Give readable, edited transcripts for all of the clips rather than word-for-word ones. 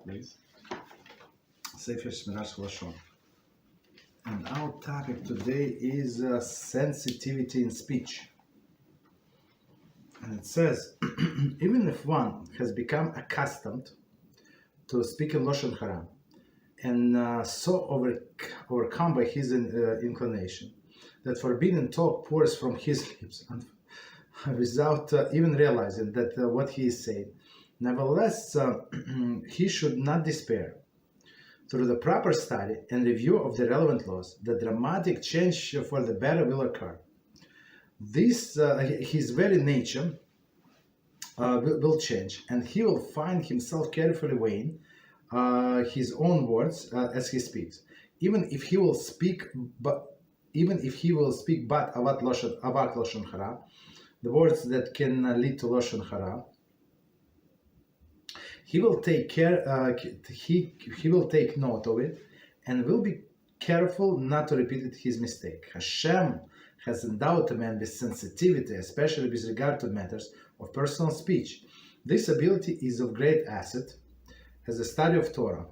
start with Sefer Shmiras Haloshon. And our topic today is sensitivity in speech. And it says, even if one has become accustomed to speak in Lashon Hara and so overcome by his inclination that forbidden talk pours from his lips and without even realizing that what he is saying, nevertheless, he should not despair. Through the proper study and review of the relevant laws, the dramatic change for the better will occur. This, his very nature will change, and he will find himself carefully weighing his own words as he speaks. Even if he will speak but avat Loshon Hara, the words that can lead to Lashon Hara, he will take care. He will take note of it, and will be careful not to repeat his mistake. Hashem has endowed a man with sensitivity, especially with regard to matters of personal speech. This ability is of great asset as the study of Torah.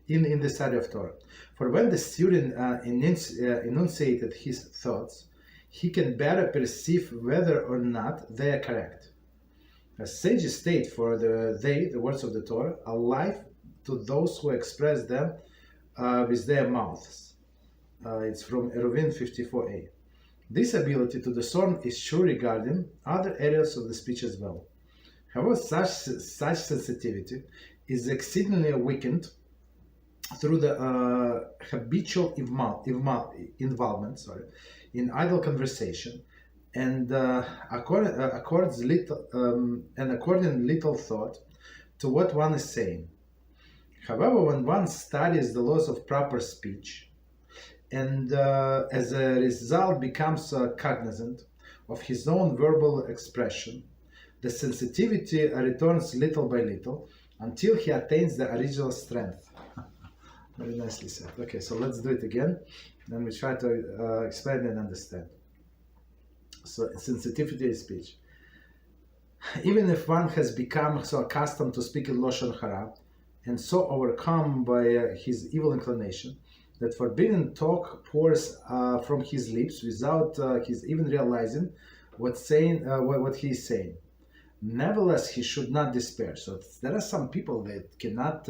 In the study of Torah, for when the student enunciated his thoughts, he can better perceive whether or not they are correct. As sages state, for the words of the Torah, are life to those who express them with their mouths. It's from Eruvin 54a. This ability to discern is true regarding other areas of the speech as well. However, such sensitivity is exceedingly weakened through the habitual involvement in idle conversation and according little thought to what one is saying. However, when one studies the laws of proper speech and as a result becomes cognizant of his own verbal expression, the sensitivity returns little by little until he attains the original strength. Very nicely said. Okay, so let's do it again, and we try to explain and understand. So, sensitivity in speech. Even if one has become so accustomed to speaking Loshon Hara and so overcome by his evil inclination that forbidden talk pours from his lips without his even realizing what he is saying, nevertheless he should not despair. So there are some people that cannot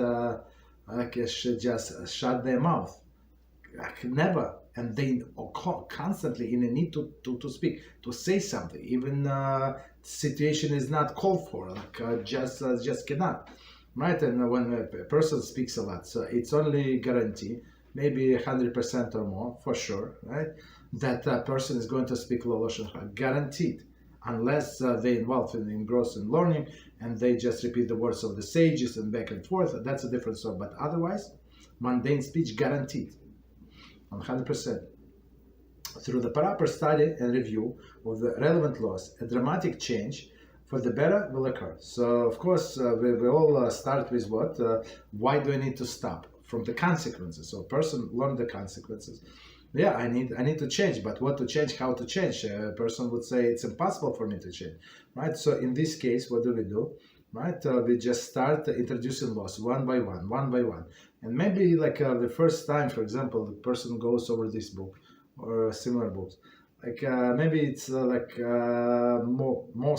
just shut their mouth, never, and they constantly in a need to speak, to say something, even situation is not called for, just cannot, right? And when a person speaks a lot, so it's only guarantee, maybe 100% or more for sure, right, that person is going to speak Loshon Hara, guaranteed, unless they involved in growth and learning and they just repeat the words of the sages and back and forth. That's a different story. But otherwise, mundane speech guaranteed, 100%. Through the proper study and review of the relevant laws, a dramatic change for the better will occur. So, of course, we all start with what? Why do I need to stop? From the consequences. So, a person learned the consequences. Yeah, I need to change, but what to change, how to change? A person would say it's impossible for me to change, right? So in this case, what do? Right? We just start introducing laws one by one. And maybe like the first time, for example, the person goes over this book or similar books, like maybe it's most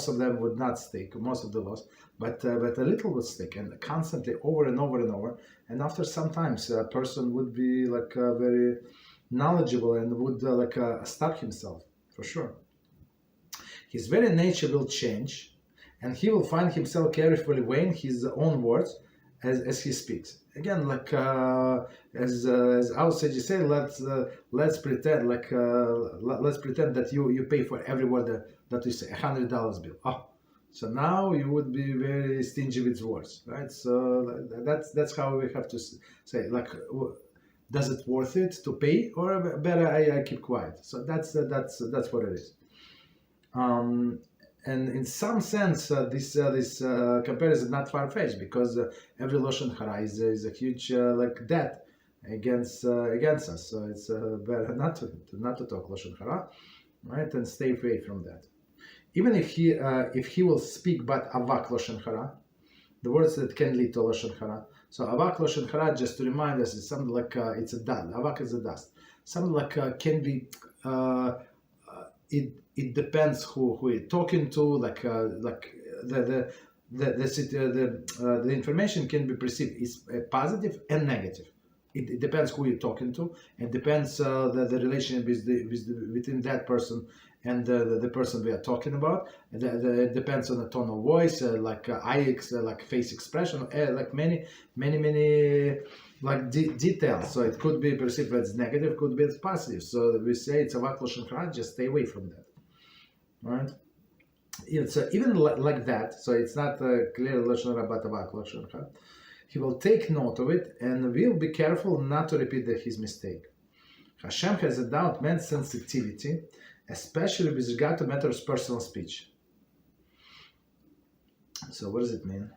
of them would not stick, most of the laws, but a little would stick, and constantly over and over. And after some times, a person would be like very knowledgeable and would stop himself for sure. His very nature will change, and he will find himself carefully weighing his own words as he speaks. Again, as our sages say, let's pretend that you pay for every word that you say, $100 bill. Oh, so now you would be very stingy with words, right? So that's how we have to say, does it worth it to pay, or better I keep quiet? So that's what it is. And in some sense, this comparison is not far-fetched, because every Loshon Hara is a huge debt against us. So it's better not to talk Loshon Hara, right, and stay away from that. Even if he will speak but avak Loshon Hara, the words that can lead to Lashon Hara. So avak Lashon Hara, just to remind us, is something like it's a dust. Avak is a dust. Something like can be. It depends who you're talking to. Like the information can be perceived is positive and negative. It depends who you're talking to, and depends the relationship within that person and the person we are talking about. And it depends on the tone of voice, like like face expression, like many like details. So it could be perceived as negative, could be as positive. So we say it's a avak Lashon Hara, just stay away from that. Right? So even like that, so it's not clear Lashon Hara but avak Lashon Hara. He will take note of it and will be careful not to repeat his mistake. Hashem has endowed man's sensitivity, especially with regard to matters of personal speech. So what does it mean?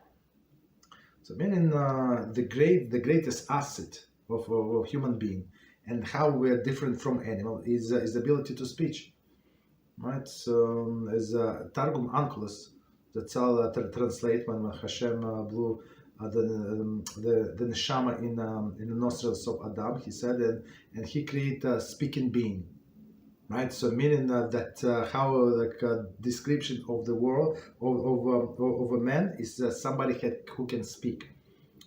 So meaning the greatest asset of human being and how we are different from animal is the ability to speech. Right? So as Targum Onkelos, that's all translate when Hashem blew the neshama in the nostrils of Adam, he said, and he created a speaking being, right? So meaning that how like description of the world of a man is somebody who can speak.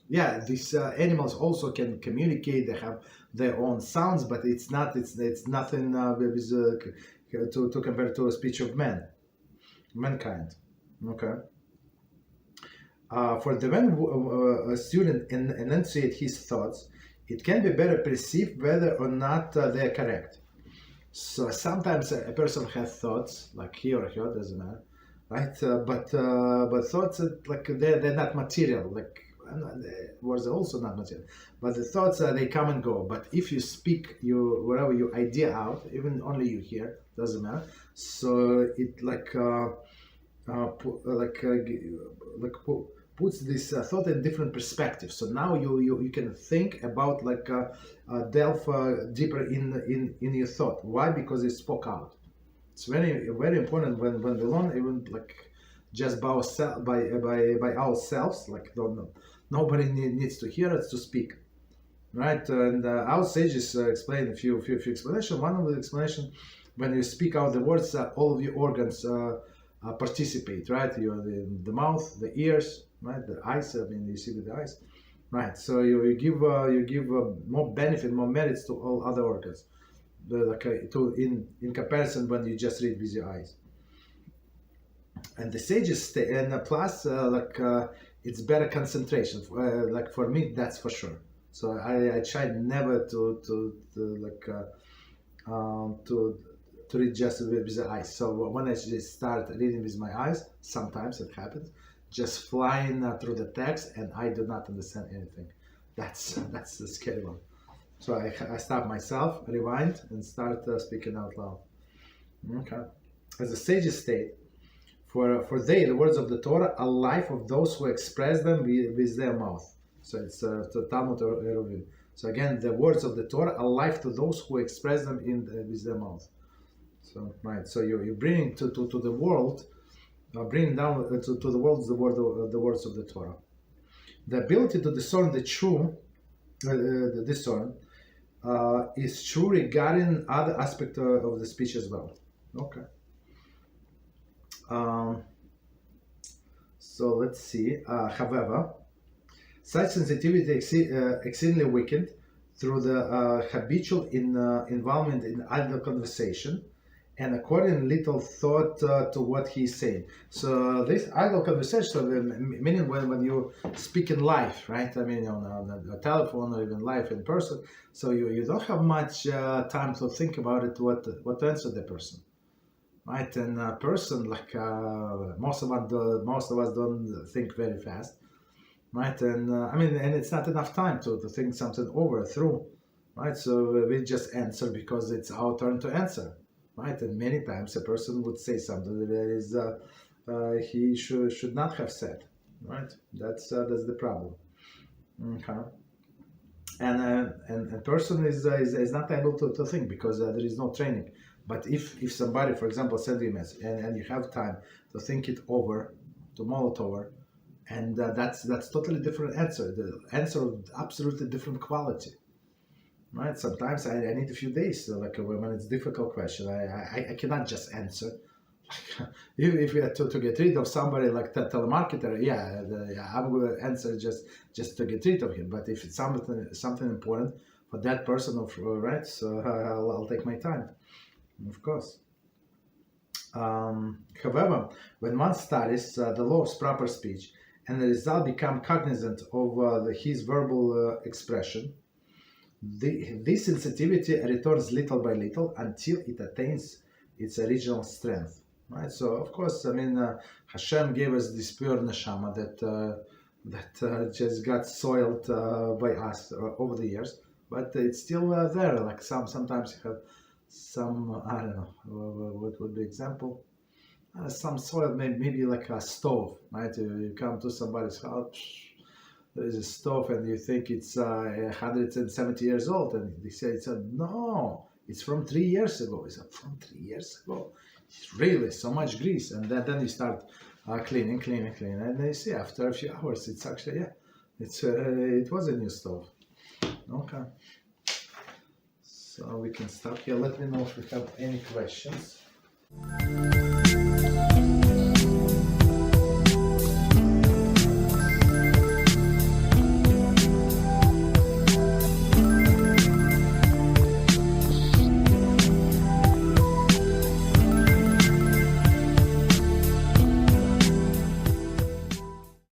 Yeah, these animals also can communicate. They have their own sounds, but it's nothing to compare to a speech of mankind. Okay. For the when a student enunciate his thoughts, it can be better perceived whether or not they are correct. So sometimes a person has thoughts, like he or her, doesn't matter, right? But thoughts like they're not material, like words are also not material. But the thoughts they come and go. But if you speak whatever your idea out, even only you hear, doesn't matter. So it puts this thought in different perspective. So now you can think about delve deeper in your thought. Why? Because it spoke out. It's very very important when we learn, even like just by ourselves. Like nobody needs to hear us to speak, right? And our sages explain a few explanations. One of the explanations, when you speak out the words, all of your organs participate, right? The mouth, the ears, right? The eyes. I mean, you see with the eyes, right? So you give more benefit, more merits to all other organs, in comparison when you just read with your eyes. And the sages and plus it's better concentration. Like for me, that's for sure. So I try never to read just with the eyes. So when I just start reading with my eyes, sometimes it happens, just flying through the text, and I do not understand anything. That's the scary one. So I stop myself, rewind, and start speaking out loud. Okay. As the sages state, for they, the words of the Torah, are life of those who express them with their mouth. So it's Talmud Eruvin. So again, the words of the Torah are life to those who express them with their mouth. So right, so you're bringing to the world, bringing down to the world the words of the Torah. The ability to discern the true, is true regarding other aspects of the speech as well. Okay. So let's see. However, such sensitivity exceedingly weakened through the habitual involvement in idle conversation, and according little thought to what he's saying. So this idle conversation, meaning when you speak in live, right? I mean on a telephone or even live in person. So you don't have much time to think about it, what to answer the person, right? And a person like most of us don't think very fast, right? And and it's not enough time to think something through, right? So we just answer because it's our turn to answer. Right, and many times a person would say something that is he should not have said. Right, that's the problem. Okay, and a person is not able to think because there is no training. But if somebody, for example, sends you a message and you have time to think it over, to mull it over, and that's totally different answer. The answer of absolutely different quality, right? Sometimes I need a few days, so like when it's a difficult question, I cannot just answer. If we are to get rid of somebody like that telemarketer, yeah, I'm going to answer just to get rid of him. But if it's something important for that person, right, so I'll take my time, of course. However, when one studies the law of proper speech and the result become cognizant of his verbal expression, this sensitivity returns little by little until it attains its original strength. Right. So of course, I mean, Hashem gave us this pure neshama that just got soiled by us over the years, but it's still there. Like sometimes you have some, I don't know, what would be example? Some soil, maybe like a stove, right? You come to somebody's house, there is a stove, and you think it's 170 years old, and they say, no, it's from 3 years ago. It's from 3 years ago. It's really so much grease, and then you start cleaning, and then you see after a few hours, it's actually it was a new stove. Okay, so we can stop here. Let me know if we have any questions.